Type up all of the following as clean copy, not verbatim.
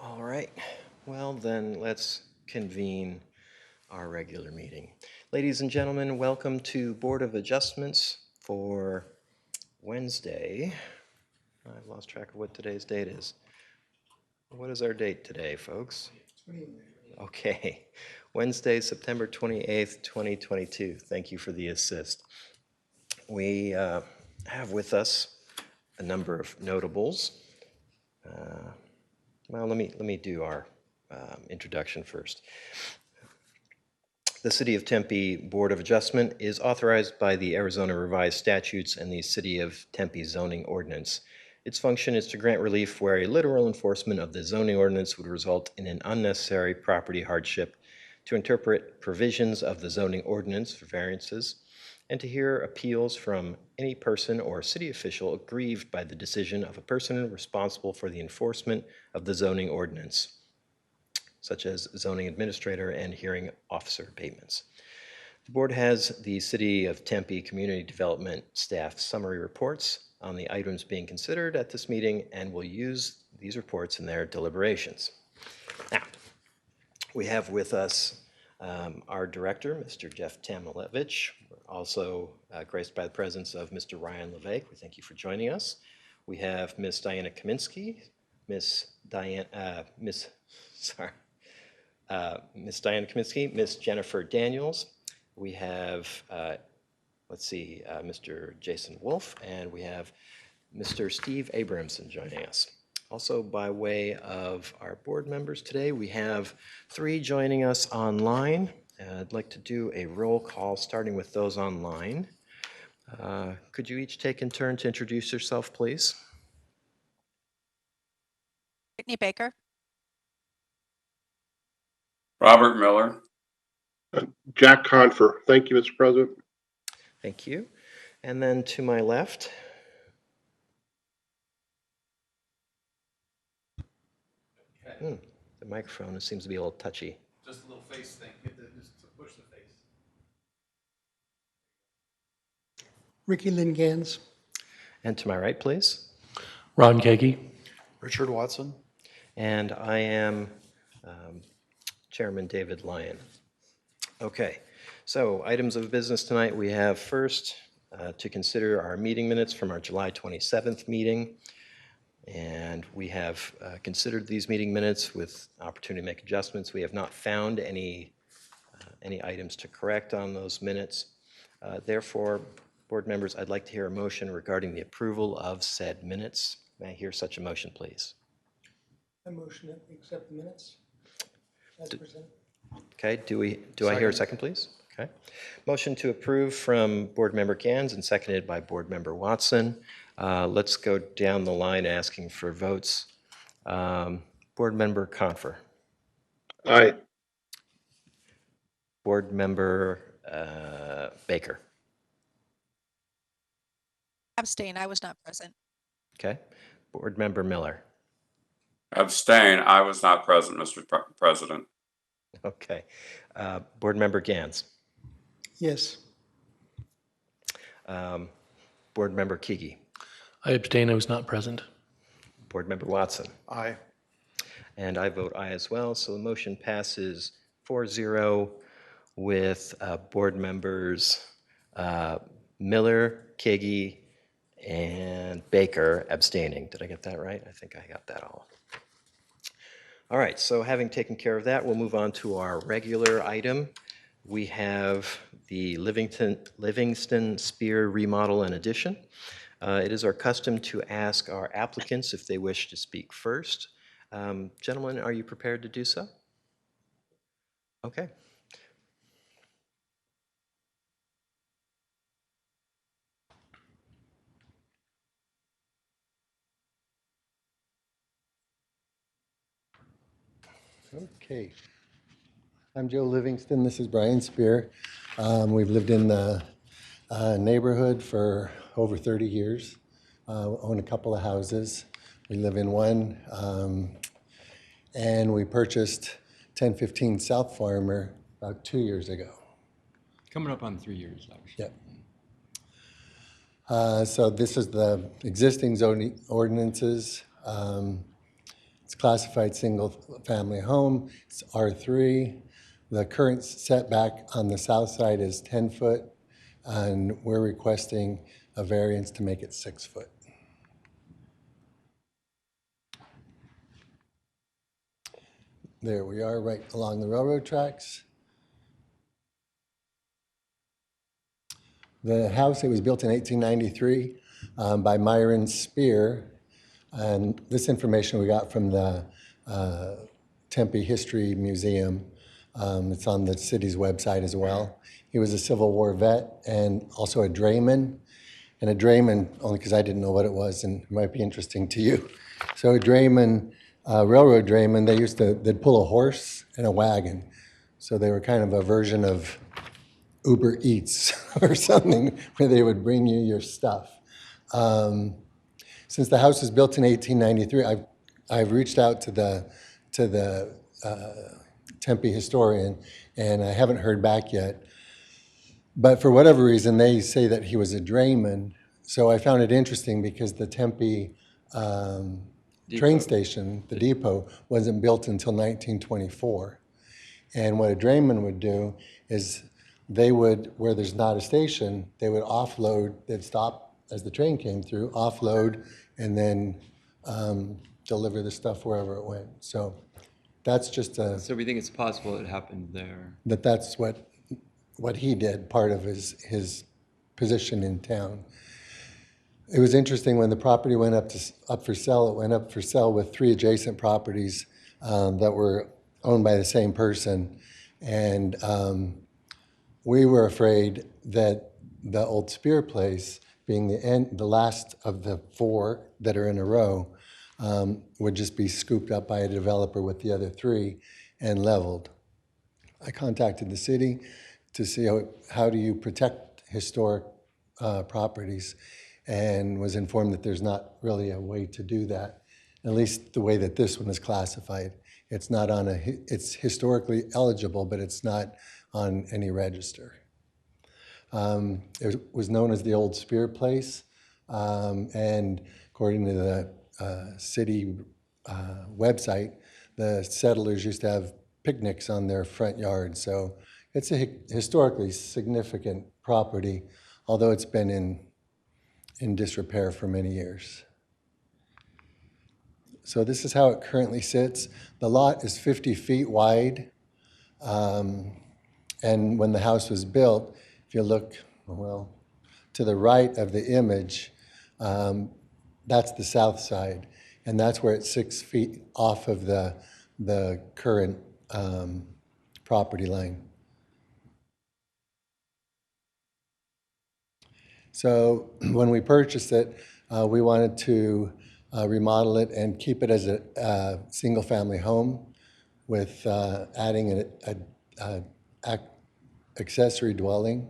All right, well then let's convene our regular meeting. Ladies and gentlemen, welcome to Board of Adjustments for Wednesday. I've lost track of what today's date is. What is our date today, folks? Okay, Wednesday, September 28th, 2022. Thank you for the assist. We have with us a number of notables. Well, let me do our introduction first. The City of Tempe Board of Adjustment is authorized by the Arizona Revised Statutes and the City of Tempe Zoning Ordinance. Its function is to grant relief where a literal enforcement of the zoning ordinance would result in an unnecessary property hardship, to interpret provisions of the zoning ordinance for variances, and to hear appeals from any person or city official aggrieved by the decision of a person responsible for the enforcement of the zoning ordinance, such as zoning administrator and hearing officer abatements. The board has the City of Tempe Community Development staff summary reports on the items being considered at this meeting and will use these reports in their deliberations. Now, we have with us our director, Mr. Jeff Tamilevich. We're also graced by the presence of Mr. Ryan Levesque. We thank you for joining us. We have Ms. Diana Kaminsky, Ms. Diana Kaminsky, Ms. Jennifer Daniels. We have, Mr. Jason Wolf, and we have Mr. Steve Abramson joining us. Also, by way of our board members today, we have 3 joining us online. I'd like to do a roll call, starting with those online. Could you each take in turn to introduce yourself, please? Whitney Baker. Robert Miller. Jack Confer. Thank you, Mr. President. Thank you. And then to my left. The microphone seems to be a little touchy. Just a little face thing. You have to just push the face. Ricky Lynn Gans. And to my right, please. Ron Kagi. Richard Watson. And I am Chairman David Lyon. Okay, so items of business tonight. We have first to consider our meeting minutes from our July 27th meeting. And we have considered these meeting minutes with opportunity to make adjustments. We have not found any items to correct on those minutes. Therefore, board members, I'd like to hear a motion regarding the approval of said minutes. May I hear such a motion, please? I motion that we accept the minutes as presented. Okay, do I hear a second, please? Okay. Motion to approve from board member Gans and seconded by board member Watson. Let's go down the line asking for votes. Board member Confer. Aye. Board member Baker. Abstain. I was not present. Okay. Board member Miller. Abstain. I was not present, Mr. President. Okay. Board member Gans. Yes. Board member Kigi. I abstain. I was not present. Board member Watson. Aye. And I vote aye as well. So the motion passes 4-0 with board members Miller, Kagi, and Baker abstaining. Did I get that right? I think I got that all. All right, so having taken care of that, we'll move on to our regular item. We have the Livingston Spear Remodel and Addition. It is our custom to ask our applicants if they wish to speak first. Gentlemen, are you prepared to do so? Okay. Okay. I'm Joe Livingston. This is Brian Spear. We've lived in the neighborhood for over 30 years. Own a couple of houses. We live in one. And we purchased 1015 South Farmer about 2 years ago. Coming up on 3 years, actually. Yep. So this is the existing zoning ordinances. It's classified single-family home. It's R3. The current setback on the south side is 10 foot, and we're requesting a variance to make it 6 foot. There we are, right along the railroad tracks. The house, it was built in 1893 by Myron Spear, and this information we got from the Tempe History Museum. It's on the city's website as well. He was a Civil War vet and also a drayman. And a drayman, only because I didn't know what it was, and it might be interesting to you. So a drayman, railroad drayman, they'd pull a horse and a wagon. So they were kind of a version of Uber Eats or something, where they would bring you your stuff. Since the house was built in 1893, I've reached out to the Tempe historian, and I haven't heard back yet. But for whatever reason, they say that he was a drayman. So I found it interesting because the Tempe train station, the depot, wasn't built until 1924. And what a drayman would do is they would, where there's not a station, they would offload, they'd stop as the train came through, offload, and then deliver the stuff wherever it went. So that's just So we think it's possible it happened there. that's what he did, part of his position in town. It was interesting when the property went up for sale. It went up for sale with 3 adjacent properties that were owned by the same person, and we were afraid that the old Spear place, being the last of the 4 that are in a row, would just be scooped up by a developer with the other 3 and leveled. I contacted the city to see how do you protect historic properties, and was informed that there's not really a way to do that, at least the way that this one is classified. It's not on it's historically eligible, but it's not on any register. It was known as the Old Spear Place, and according to the city website, the settlers used to have picnics on their front yard. So it's a historically significant property, although it's been in disrepair for many years. So this is how it currently sits. The lot is 50 feet wide. And when the house was built, if you look, well, to the right of the image, that's the south side. And that's where it's 6 feet off of the current property line. So when we purchased it, we wanted to remodel it and keep it as a single-family home with adding an accessory dwelling,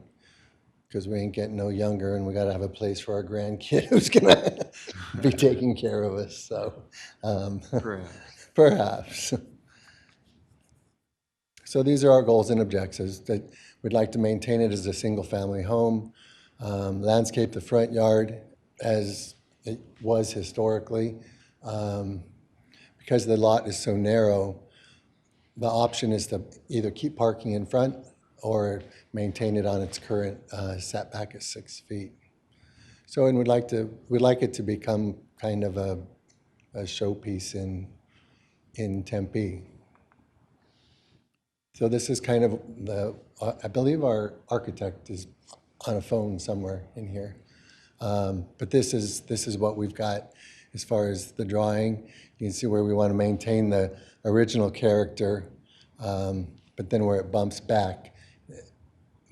because we ain't getting no younger, and we got to have a place for our grandkid who's gonna be taking care of us. So perhaps. So these are our goals and objectives. That we'd like to maintain it as a single-family home, landscape the front yard as it was historically. Because the lot is so narrow, the option is to either keep parking in front or maintain it on its current setback at 6 feet. So, and we'd like it to become kind of a showpiece in Tempe. So this is kind of I believe our architect is on a phone somewhere in here. But this is what we've got as far as the drawing. You can see where we want to maintain the original character, but then where it bumps back,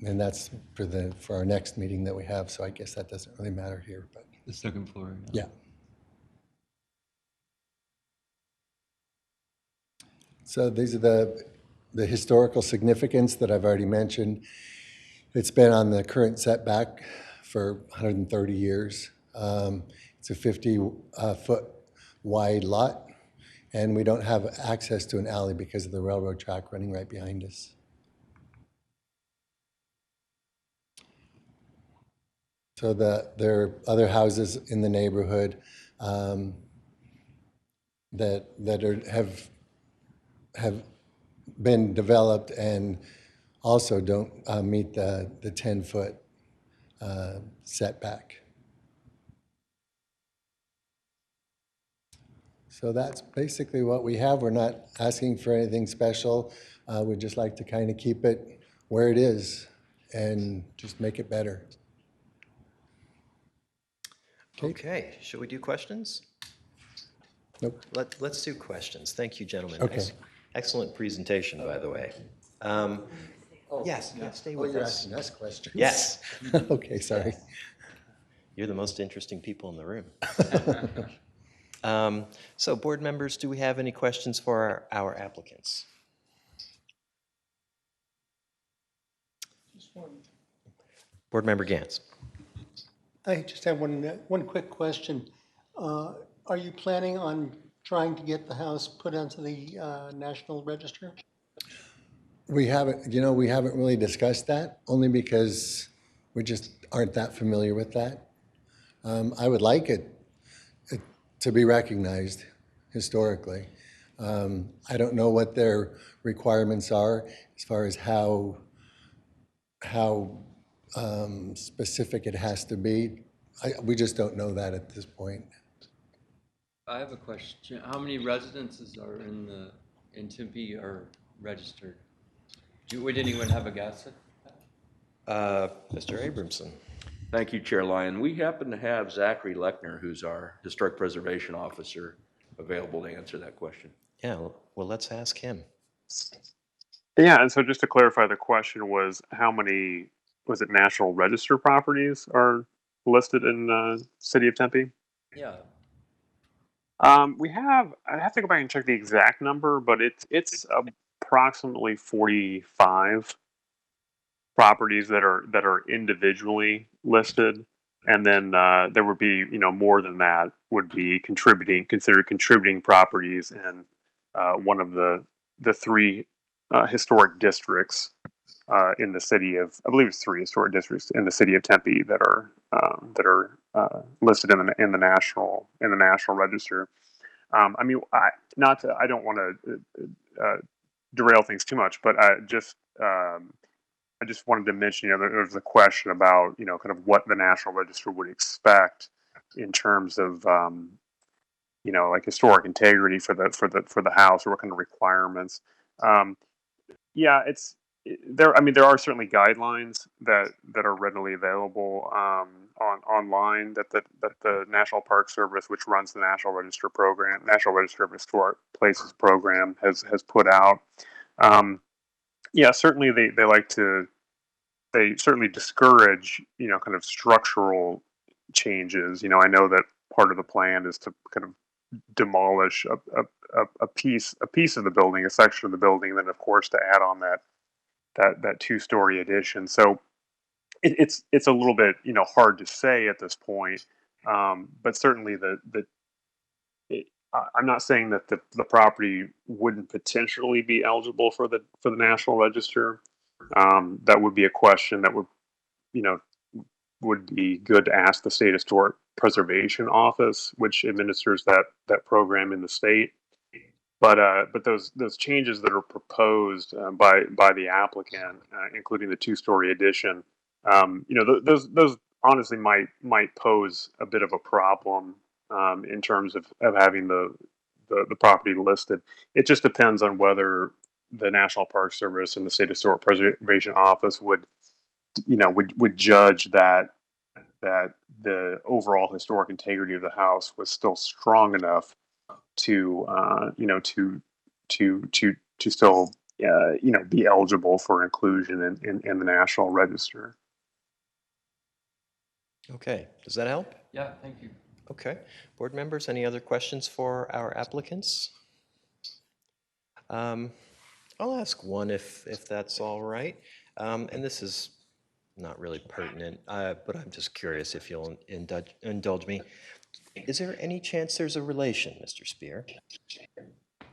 and that's for our next meeting that we have. So I guess that doesn't really matter here. But The second floor. yeah. So these are the historical significance that I've already mentioned. It's been on the current setback for 130 years. It's a 50-foot wide lot, and we don't have access to an alley because of the railroad track running right behind us. So there are other houses in the neighborhood. have been developed and also don't meet the 10-foot setback. So that's basically what we have. We're not asking for anything special. We'd just like to kind of keep it where it is and just make it better. Okay, should we do questions? Nope. Let's do questions. Thank you, gentlemen. Okay. Excellent presentation, by the way. Yes, stay Oh, with you're us. asking us questions? Yes, Okay, sorry. you're the most interesting people in the room. So, board members, do we have any questions for our applicants? Just one. Board member Gantz. I just have one quick question. Are you planning on trying to get the house put onto the National Register? We haven't really discussed that, only because we just aren't that familiar with that. I would like it to be recognized historically. I don't know what their requirements are as far as how specific it has to be. We just don't know that at this point. I have a question. How many residences are in Tempe are registered? Would anyone have a guess at that? Mr. Abramson. Thank you, Chair Lyon. We happen to have Zachary Lechner, who's our Historic Preservation Officer, available to answer that question. Yeah, well, let's ask him. Yeah, and so just to clarify, the question was how many, was it National Register properties are listed in City of Tempe? Yeah. I'd have to go back and check the exact number, but it's approximately 45 properties that are individually listed, and then there would be more than that would be considered contributing properties in one of the three historic districts in the city of, I believe it's 3 historic districts in the city of Tempe that are listed in the national register. I don't want to derail things too much, but I just wanted to mention, there's a question about, kind of what the National Register would expect in terms of, like historic integrity for the house, or what kind of requirements. There are certainly guidelines that are readily available online that the National Park Service, which runs the National Register of Historic Places program, has put out. Certainly they certainly discourage, kind of structural changes. I know that part of the plan is to kind of demolish a piece of the building, a section of the building, and then of course to add on that 2-story addition. So it's a little bit hard to say at this point, but certainly I'm not saying that the property wouldn't potentially be eligible for the National Register. That would be a question that would be good to ask the State Historic Preservation Office, which administers that program in the state. But those changes that are proposed by the applicant, including the 2-story addition, those honestly might pose a bit of a problem in terms of having the property listed. It just depends on whether the National Park Service and the State Historic Preservation Office would judge that the overall historic integrity of the house was still strong enough to still be eligible for inclusion in the National Register. Okay, does that help? Yeah, thank you. Okay, board members, any other questions for our applicants? I'll ask one if that's all right. And this is not really pertinent, but I'm just curious if you'll indulge me. Is there any chance there's a relation, Mr. Spear?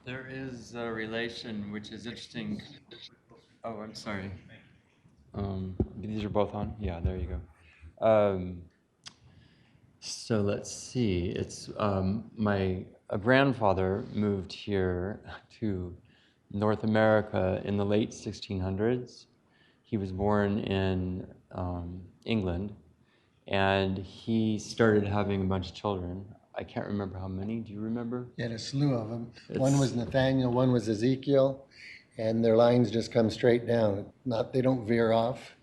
There is a relation, which is interesting. Oh, I'm sorry. These are both on? Yeah, there you go. So let's see. It's my a grandfather moved here to North America in the late 1600s. He was born in England, and he started having a bunch of children. I can't remember how many. Do you remember? He had a slew of them. One was Nathaniel, one was Ezekiel, and their lines just come straight down. They don't veer off.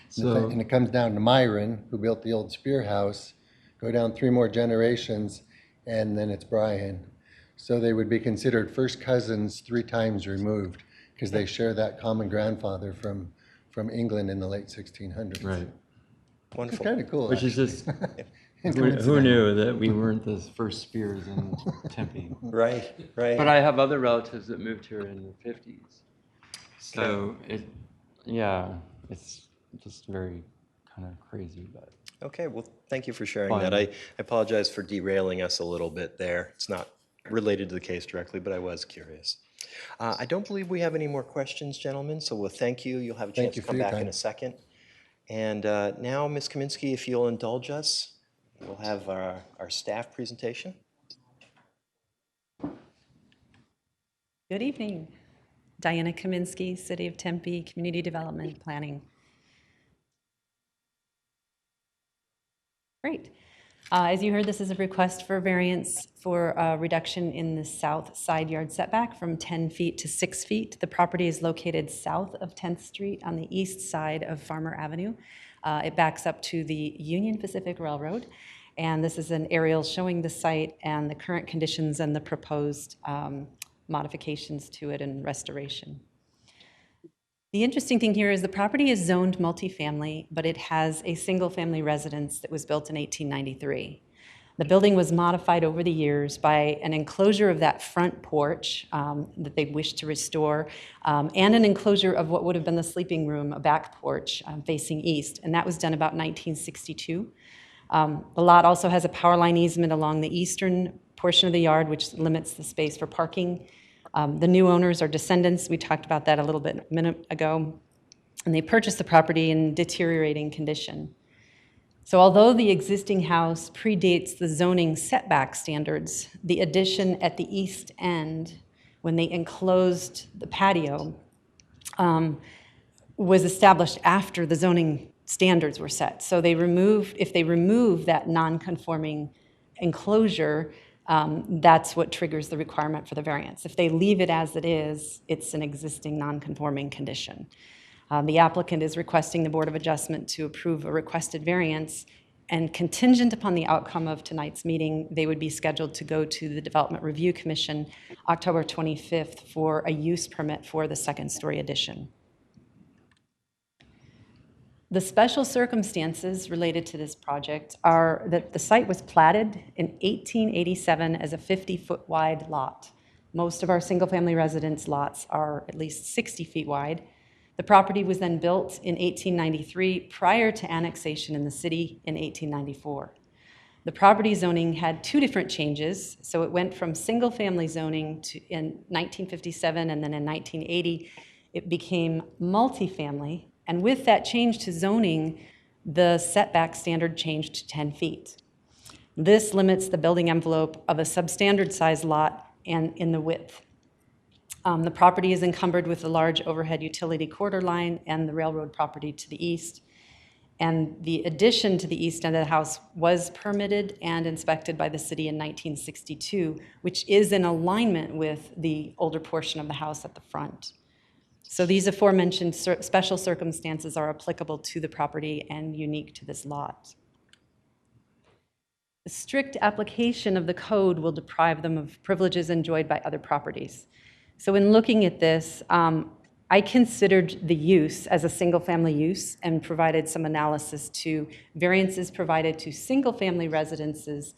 So, And it comes down to Myron, who built the old Spear House, go down 3 more generations, and then it's Brian. So they would be considered first cousins 3 times removed, because they share that common grandfather from England in the late 1600s. right. It's Wonderful. kind of cool. Which is just, actually. who knew that we weren't the first Spears in Tempe? Right, right. But I have other relatives that moved here in the 50s. So it's just very kind of crazy, but. Okay, well, thank you for sharing Fine. that. I apologize for derailing us a little bit there. It's not related to the case directly, but I was curious. I don't believe we have any more questions, gentlemen, so we'll thank you. You'll have a Thank chance you to for come your back in time. a second. And now, Ms. Kaminsky, if you'll indulge us, we'll have our staff presentation. Good evening. Diana Kaminsky, City of Tempe, Community Development Planning. Great. As you heard, this is a request for variance for a reduction in the south side yard setback from 10 feet to 6 feet. The property is located south of 10th Street on the east side of Farmer Avenue. It backs up to the Union Pacific Railroad. And this is an aerial showing the site and the current conditions and the proposed modifications to it and restoration. The interesting thing here is the property is zoned multifamily, but it has a single-family residence that was built in 1893. The building was modified over the years by an enclosure of that front porch that they wished to restore, and an enclosure of what would have been the sleeping room, a back porch facing east, and that was done about 1962. The lot also has a power line easement along the eastern portion of the yard, which limits the space for parking. The new owners are descendants. We talked about that a little bit a minute ago. And they purchased the property in deteriorating condition. So although the existing house predates the zoning setback standards, the addition at the east end, when they enclosed the patio, was established after the zoning standards were set. So if they remove that non-conforming enclosure, that's what triggers the requirement for the variance. If they leave it as it is, it's an existing non-conforming condition. The applicant is requesting the Board of Adjustment to approve a requested variance, and contingent upon the outcome of tonight's meeting, they would be scheduled to go to the Development Review Commission October 25th for a use permit for the second-story addition. The special circumstances related to this project are that the site was platted in 1887 as a 50-foot wide lot. Most of our single-family residence lots are at least 60 feet wide. The property was then built in 1893 prior to annexation in the city in 1894. The property zoning had 2 different changes. So it went from single-family zoning in 1957, and then in 1980, it became multifamily. And with that change to zoning, the setback standard changed to 10 feet. This limits the building envelope of a substandard size lot and in the width. The property is encumbered with a large overhead utility corridor line and the railroad property to the east. And the addition to the east end of the house was permitted and inspected by the city in 1962, which is in alignment with the older portion of the house at the front. So these aforementioned special circumstances are applicable to the property and unique to this lot. The strict application of the code will deprive them of privileges enjoyed by other properties. So in looking at this, I considered the use as a single-family use and provided some analysis to variances provided to single-family residences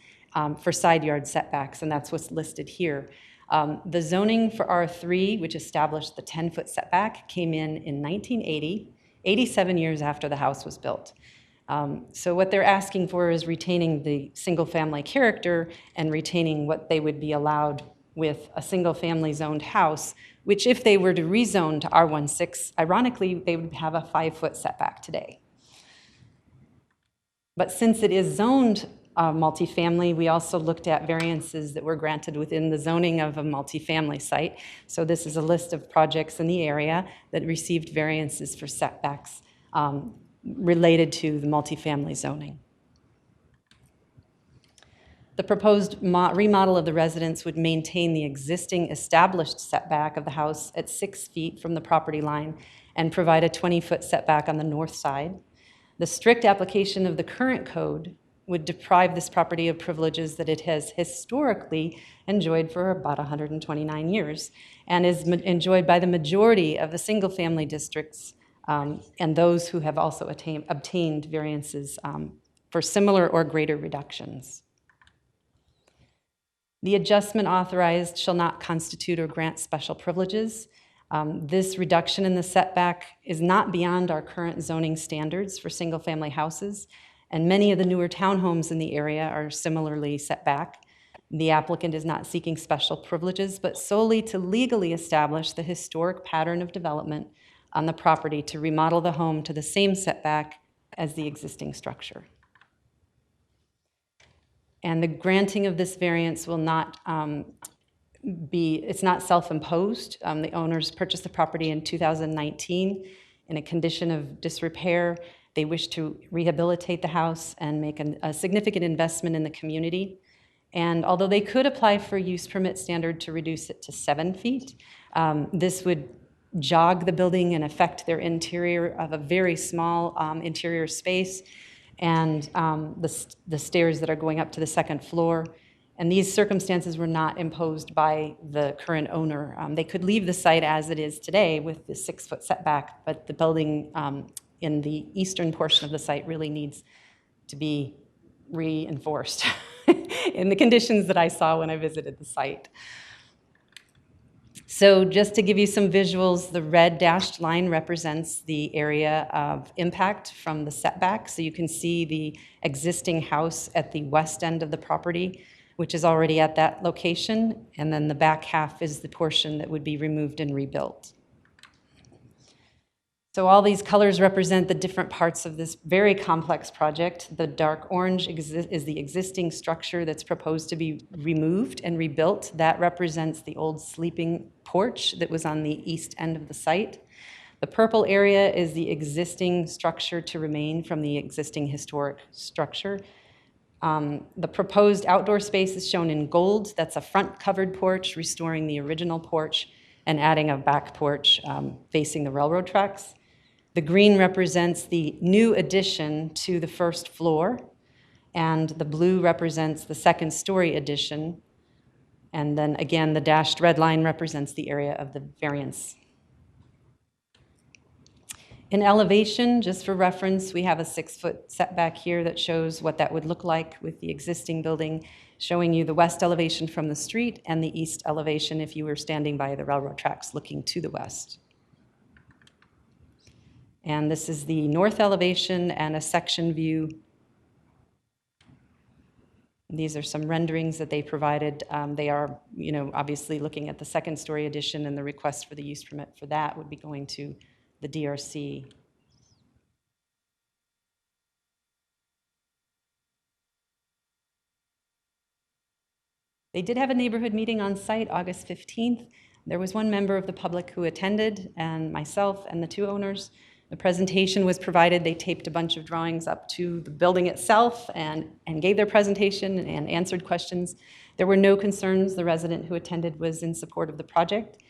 for side yard setbacks, and that's what's listed here. The zoning for R3, which established the 10-foot setback, came in 1980, 87 years after the house was built. So what they're asking for is retaining the single-family character and retaining what they would be allowed with a single-family zoned house, which if they were to rezone to R16, ironically, they would have a 5-foot setback today. But since it is zoned multifamily. We also looked at variances that were granted within the zoning of a multifamily site. So this is a list of projects in the area that received variances for setbacks related to the multifamily zoning. The proposed remodel of the residence would maintain the existing established setback of the house at 6 feet from the property line and provide a 20-foot setback on the north side. The strict application of the current code would deprive this property of privileges that it has historically enjoyed for about 129 years and is enjoyed by the majority of the single-family districts and those who have also obtained variances for similar or greater reductions. The adjustment authorized shall not constitute or grant special privileges. This reduction in the setback is not beyond our current zoning standards for single-family houses, and many of the newer townhomes in the area are similarly set back. The applicant is not seeking special privileges, but solely to legally establish the historic pattern of development on the property to remodel the home to the same setback as the existing structure. And the granting of this variance will not it's not self-imposed. The owners purchased the property in 2019 in a condition of disrepair. They wish to rehabilitate the house and make a significant investment in the community. And although they could apply for a use permit standard to reduce it to 7 feet, this would jog the building and affect their interior of a very small interior space and the stairs that are going up to the second floor. And these circumstances were not imposed by the current owner. They could leave the site as it is today with the 6-foot setback, but the building in the eastern portion of the site really needs to be reinforced in the conditions that I saw when I visited the site. So just to give you some visuals, the red dashed line represents the area of impact from the setback. So you can see the existing house at the west end of the property, which is already at that location. And then the back half is the portion that would be removed and rebuilt. So all these colors represent the different parts of this very complex project. The dark orange is the existing structure that's proposed to be removed and rebuilt. That represents the old sleeping porch that was on the east end of the site. The purple area is the existing structure to remain from the existing historic structure. The proposed outdoor space is shown in gold. That's a front covered porch, restoring the original porch and adding a back porch facing the railroad tracks. The green represents the new addition to the first floor, and the blue represents the second story addition. And then again, the dashed red line represents the area of the variance. In elevation, just for reference, we have a 6-foot setback here that shows what that would look like with the existing building, showing you the west elevation from the street and the east elevation if you were standing by the railroad tracks looking to the west. And this is the north elevation and a section view. These are some renderings that they provided. They are, obviously looking at the second story addition, and the request for the use permit for that would be going to the DRC. They did have a neighborhood meeting on site August 15th. There was one member of the public who attended, and myself and the two owners. The presentation was provided. They taped a bunch of drawings up to the building itself and gave their presentation and answered questions. There were no concerns. The resident who attended was in support of the project.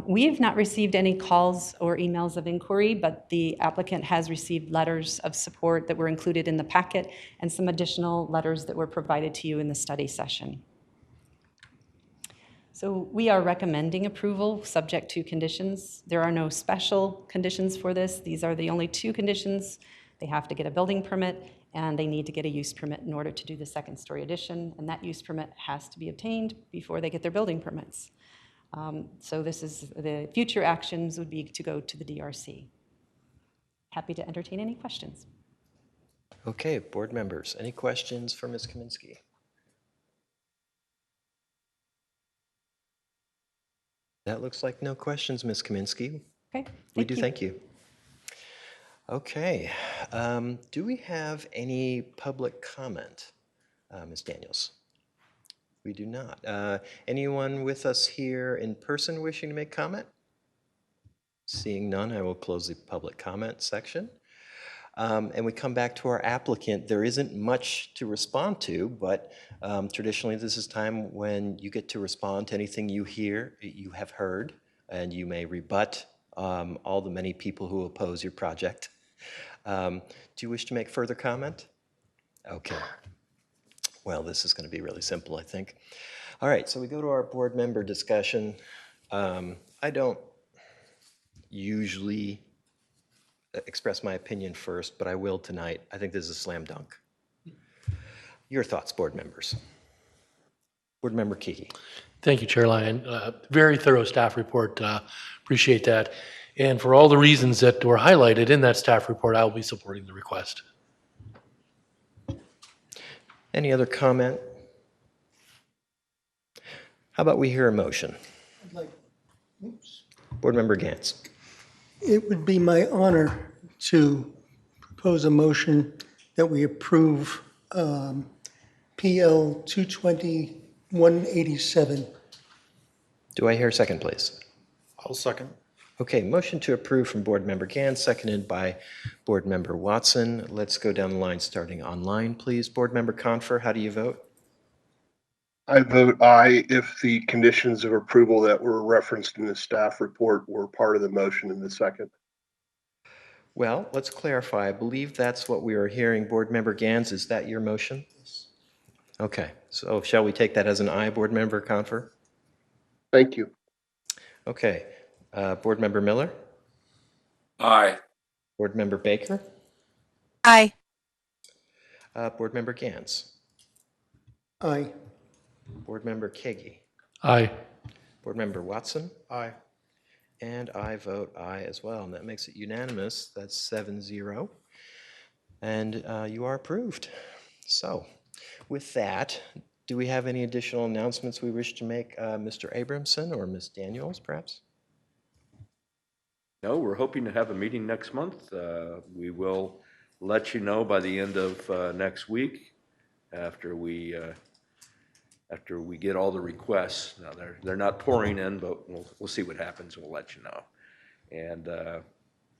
We have not received any calls or emails of inquiry, but the applicant has received letters of support that were included in the packet and some additional letters that were provided to you in the study session. So we are recommending approval subject to conditions. There are no special conditions for this. These are the only two conditions. They have to get a building permit and they need to get a use permit in order to do the second story addition, and that use permit has to be obtained before they get their building permits. So this is the future actions would be to go to the DRC. Happy to entertain any questions. Okay, board members, any questions for Ms. Kaminsky? That looks like no questions, Ms. Kaminsky. Okay, Thank you. Okay, do we have any public comment Ms. Daniels? We do not. Anyone with us here in person wishing to make comment? Seeing none, I will close the public comment section. And we come back to our applicant. There isn't much to respond to, but traditionally this is time when you get to respond to anything you hear, you have heard, and you may rebut all the many people who oppose your project. Do you wish to make further comment? Okay. Well, this is going to be really simple, I think. All right, so we go to our board member discussion. I don't usually express my opinion first, but I will tonight. I think this is a slam dunk. Your thoughts, board members? Board member Kiki. Thank you, Chair Lyon. Very thorough staff report. Appreciate that. And for all the reasons that were highlighted in that staff report, I will be supporting the request. Any other comment? How about we hear a motion? I'd like, oops. Board member Gantz. It would be my honor to propose a motion that we approve PL 220-187. Do I hear a second, please? I'll second. Okay, motion to approve from board member Gantz, seconded by board member Watson. Let's go down the line, starting online, please. Board member Confer, how do you vote? I vote aye if the conditions of approval that were referenced in the staff report were part of the motion in the second. Well, let's clarify. I believe that's what we are hearing. Board member Gantz, is that your motion? Yes. Okay, so shall we take that as an aye, board member Confer? Thank you. Okay, board member Miller? Aye. Board member Baker? Aye. Board member Gantz? Aye. Board member Kagi? Aye. Board member Watson? Aye. And I vote aye as well, and that makes it unanimous. That's 7-0. And you are approved. So with that, do we have any additional announcements we wish to make, Mr. Abramson or Ms. Daniels, perhaps? No, we're hoping to have a meeting next month. We will let you know by the end of next week after we get all the requests. Now, they're not pouring in, but we'll see what happens. We'll let you know. And I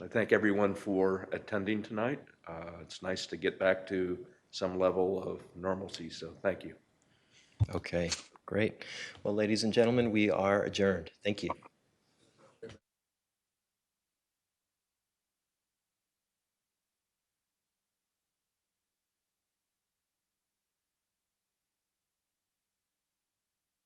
thank everyone for attending tonight. It's nice to get back to some level of normalcy, so thank you. Okay, great. Well, ladies and gentlemen, we are adjourned. Thank you.